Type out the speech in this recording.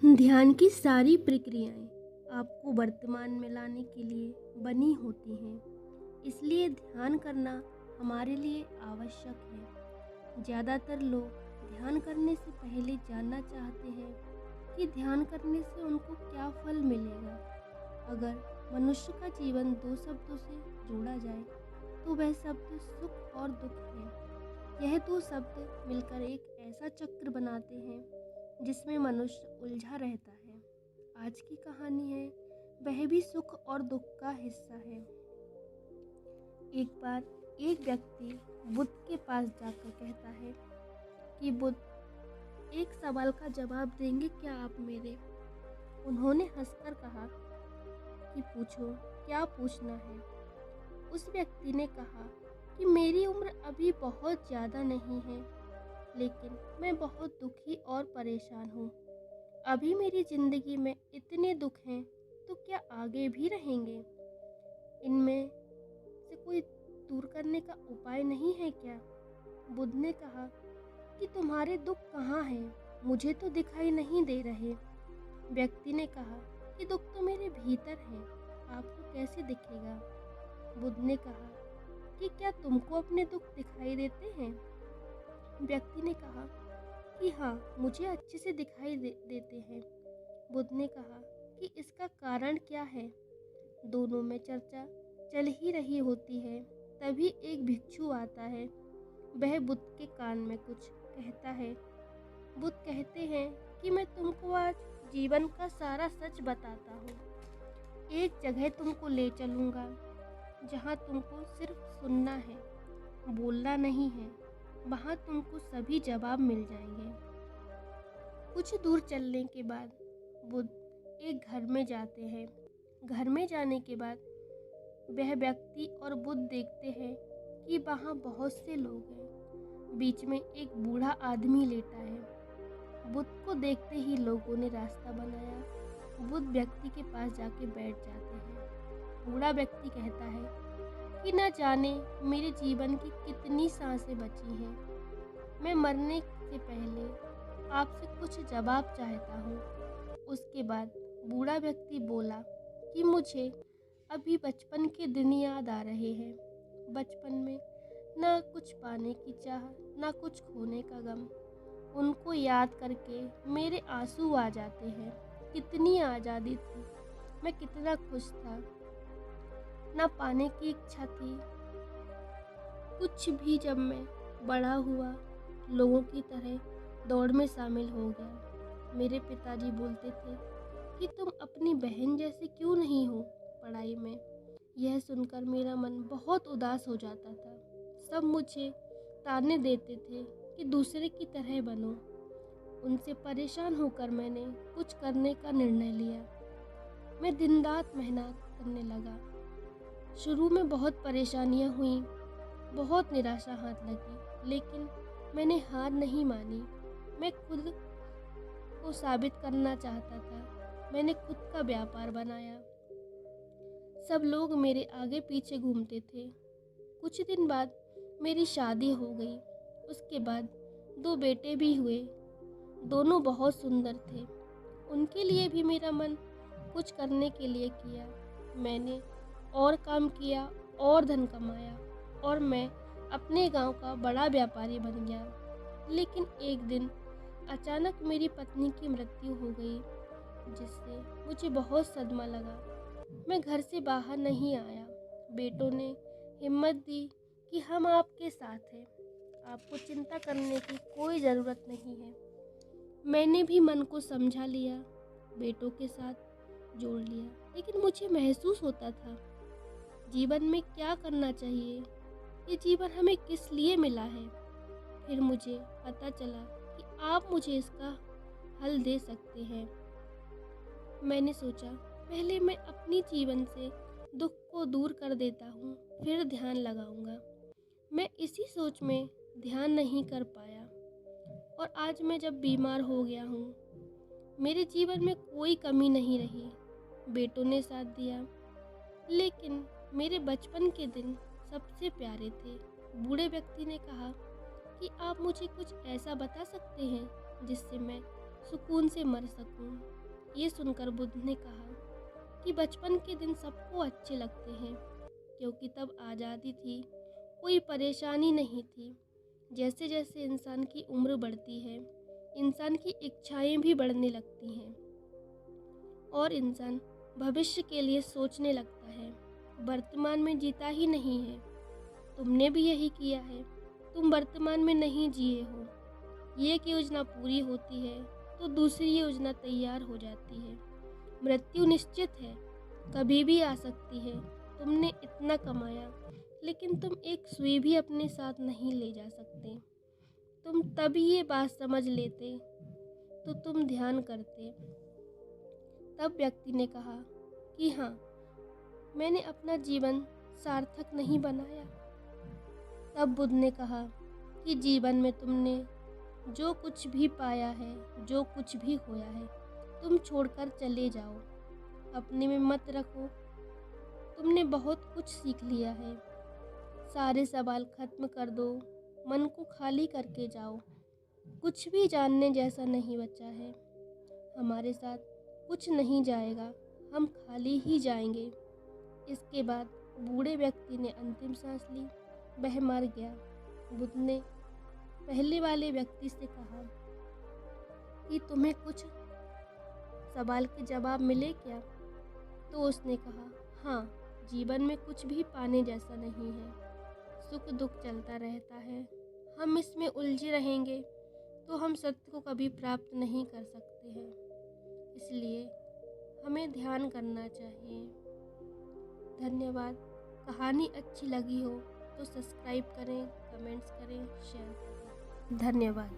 ध्यान की सारी प्रक्रियाएं आपको वर्तमान में लाने के लिए बनी होती हैं, इसलिए ध्यान करना हमारे लिए आवश्यक है। ज़्यादातर लोग ध्यान करने से पहले जानना चाहते हैं कि ध्यान करने से उनको क्या फल मिलेगा। अगर मनुष्य का जीवन दो शब्दों से जोड़ा जाए तो वह शब्द सुख और दुख है। यह दो शब्द मिलकर एक ऐसा चक्र बनाते हैं जिसमें मनुष्य उलझा रहता है। आज की कहानी है वह भी सुख और दुख का हिस्सा है। एक बार एक व्यक्ति बुद्ध के पास जाकर कहता है कि बुद्ध, एक सवाल का जवाब देंगे क्या आप मेरे? उन्होंने हंसकर कहा कि पूछो, क्या पूछना है? उस व्यक्ति ने कहा कि मेरी उम्र अभी बहुत ज़्यादा नहीं है, लेकिन मैं बहुत दुखी और परेशान हूँ। अभी मेरी ज़िंदगी में इतने दुख हैं तो क्या आगे भी रहेंगे? इनमें से कोई दूर करने का उपाय नहीं है क्या? बुद्ध ने कहा कि तुम्हारे दुख कहाँ हैं? मुझे तो दिखाई नहीं दे रहे। व्यक्ति ने कहा कि दुख तो मेरे भीतर है, आपको कैसे दिखेगा? बुद्ध ने कहा कि क्या तुमको अपने दुख दिखाई देते हैं? व्यक्ति ने कहा कि हाँ, मुझे अच्छे से दिखाई देते हैं। बुद्ध ने कहा कि इसका कारण क्या है? दोनों में चर्चा चल ही रही होती है, तभी एक भिक्षु आता है। वह बुद्ध के कान में कुछ कहता है। बुद्ध कहते हैं कि मैं तुमको आज जीवन का सारा सच बताता हूँ। एक जगह तुमको ले चलूँगा जहाँ तुमको सिर्फ सुनना है, बोलना नहीं है। वहाँ तुमको सभी जवाब मिल जाएंगे। कुछ दूर चलने के बाद बुद्ध एक घर में जाते हैं। घर में जाने के बाद वह व्यक्ति और बुद्ध देखते हैं कि वहाँ बहुत से लोग हैं। बीच में एक बूढ़ा आदमी लेटा है। बुद्ध को देखते ही लोगों ने रास्ता बनाया। बुद्ध व्यक्ति के पास जाके बैठ जाते हैं। बूढ़ा व्यक्ति कहता है कि न जाने मेरे जीवन की कितनी सांसें बची हैं। मैं मरने से पहले आपसे कुछ जवाब चाहता हूँ। उसके बाद बूढ़ा व्यक्ति बोला कि मुझे अभी बचपन के दिन याद आ रहे हैं। बचपन में न कुछ पाने की चाह, न कुछ खोने का गम। उनको याद करके मेरे आंसू आ जाते हैं। कितनी आज़ादी थी, मैं कितना खुश था। न पाने की इच्छा थी कुछ भी। जब मैं बड़ा हुआ, लोगों की तरह दौड़ में शामिल हो गया। मेरे पिताजी बोलते थे कि तुम अपनी बहन जैसे क्यों नहीं हो पढ़ाई में। यह सुनकर मेरा मन बहुत उदास हो जाता था। सब मुझे ताने देते थे कि दूसरे की तरह बनो। उनसे परेशान होकर मैंने कुछ करने का निर्णय लिया। मैं दिन रात मेहनत करने लगा। शुरू में बहुत परेशानियां हुई, बहुत निराशा हाथ लगी, लेकिन मैंने हार नहीं मानी। मैं खुद को साबित करना चाहता था। मैंने खुद का व्यापार बनाया। सब लोग मेरे आगे पीछे घूमते थे। कुछ दिन बाद मेरी शादी हो गई। उसके बाद 2 बेटे भी हुए। दोनों बहुत सुंदर थे। उनके लिए भी मेरा मन कुछ करने के लिए किया। मैंने और काम किया और धन कमाया और मैं अपने गांव का बड़ा व्यापारी बन गया। लेकिन एक दिन अचानक मेरी पत्नी की मृत्यु हो गई, जिससे मुझे बहुत सदमा लगा। मैं घर से बाहर नहीं आया। बेटों ने हिम्मत दी कि हम आपके साथ हैं, आपको चिंता करने की कोई ज़रूरत नहीं है। मैंने भी मन को समझा लिया, बेटों के साथ जोड़ लिया। लेकिन मुझे महसूस होता था जीवन में क्या करना चाहिए, ये जीवन हमें किस लिए मिला है। फिर मुझे पता चला कि आप मुझे इसका हल दे सकते हैं। मैंने सोचा पहले मैं अपनी जीवन से दुख को दूर कर देता हूँ, फिर ध्यान लगाऊंगा। मैं इसी सोच में ध्यान नहीं कर पाया और आज मैं जब बीमार हो गया हूँ, मेरे जीवन में कोई कमी नहीं रही। बेटों ने साथ दिया, लेकिन मेरे बचपन के दिन सबसे प्यारे थे। बूढ़े व्यक्ति ने कहा कि आप मुझे कुछ ऐसा बता सकते हैं जिससे मैं सुकून से मर सकूं। ये सुनकर बुद्ध ने कहा कि बचपन के दिन सबको अच्छे लगते हैं, क्योंकि तब आज़ादी थी, कोई परेशानी नहीं थी। जैसे जैसे इंसान की उम्र बढ़ती है, इंसान की इच्छाएं भी बढ़ने लगती हैं और इंसान भविष्य के लिए सोचने लगता है। वर्तमान में जीता ही नहीं है। तुमने भी यही किया है। तुम वर्तमान में नहीं जिए हो। ये एक योजना पूरी होती है तो दूसरी योजना तैयार हो जाती है। मृत्यु निश्चित है, कभी भी आ सकती है। तुमने इतना कमाया, लेकिन तुम एक सुई भी अपने साथ नहीं ले जा सकते। तुम तभी ये बात समझ लेते तो तुम ध्यान करते। तब व्यक्ति ने कहा कि हाँ, मैंने अपना जीवन सार्थक नहीं बनाया। तब बुद्ध ने कहा कि जीवन में तुमने जो कुछ भी पाया है, जो कुछ भी खोया है, तुम छोड़कर चले जाओ। अपने में मत रखो। तुमने बहुत कुछ सीख लिया है। सारे सवाल खत्म कर दो, मन को खाली करके जाओ। कुछ भी जानने जैसा नहीं बचा है। हमारे साथ कुछ नहीं जाएगा, हम खाली ही जाएंगे। इसके बाद बूढ़े व्यक्ति ने अंतिम सांस ली। वह मर गया। बुद्ध ने पहले वाले व्यक्ति से कहा कि तुम्हें कुछ सवाल के जवाब मिले क्या? तो उसने कहा, हाँ, जीवन में कुछ भी पाने जैसा नहीं है। सुख दुख चलता रहता है। हम इसमें उलझे रहेंगे तो हम सत्य को कभी प्राप्त नहीं कर सकते हैं। इसलिए हमें ध्यान करना चाहिए। धन्यवाद। कहानी अच्छी लगी हो तो सब्सक्राइब करें, कमेंट्स करें, शेयर करें। धन्यवाद।